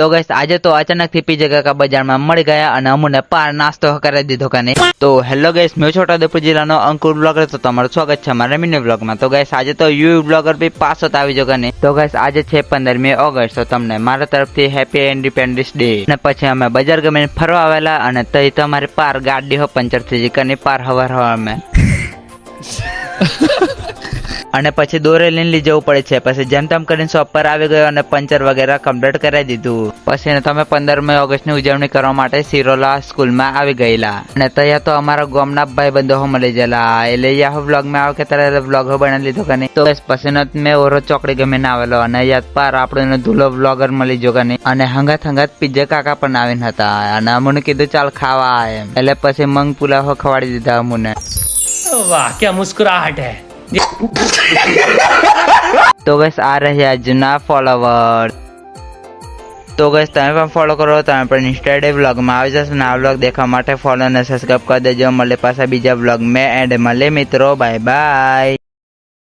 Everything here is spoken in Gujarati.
तो गाइस આજે તો અચાનક થી પીજે કાકા બજારમાં મળી ગયા અને અમુને પાર નાસ્તો કરી દીધો કાને। તો હેલો ગાइस, मैं છોટાઉદેપુર જિલ્લાનો અંકુર બ્લોગર તો તમારું સ્વાગત છે મારા મિની બ્લોગમાં। તો ગાइस આજે તો યુ બ્લોગર બી પાછો આવી જો કાને। તો ગાइस આજે છે 15મી ઓગસ્ટ, તો તમને મારા તરફથી હેપી ઇન્ડિપેન્ડન્સ ડે। અને પછી અમે બજાર ગમીને ફરવા આવેલા અને તઈ તમારી પાર ગાડી હો પંચર થઈ ગઈ કાને પાર હવારમાં અને પછી દોરે લઈને લઈ જવું પડે છે। પછી જેમ તેમ કરીને શોપ પર આવી ગયો અને પંચર વગેરે કમ્પ્લીટ કરાવી દીધું। પછી તમે 15મી ઓગસ્ટની ઉજવણી કરવા માટે સિરોલા સ્કૂલમાં આવી ગયેલા અને ત્યાં તો અમારા ગામના ભાઈબંધો મળી ગયેલા। એટલે યા વ્લોગમાં આવો કે ત્યારે વ્લોગ બનાવી લીધો કાને। તો પછી મેં ઓરો ચોકડી ગમીને આવેલો અને યાદ પાર આપણો ધૂલો વ્લોગર મળી જો કાને। અને હંગાત પીઝા કાકા પણ આવીને હતા અને અમને કીધું ચાલ ખાવા એમ। એટલે પછી મંગ પુલાવ ખવાડી દીધા અમને। वाह क्या मुस्कुराहट है। तो गैस आ रहे जूना फॉलोवर। तो गैस તમે પણ ફોલો કરો, તમે પણ ઇન્સ્ટાડે વ્લોગમાં આવી જશો ને આ વ્લોગ દેખવા માટે ફોલો અને સબસ્ક્રાઇબ કરી દેજો। મળે પાછા બીજા વ્લોગ મેં એન્ડ મળે મિત્રો, બાય બાય।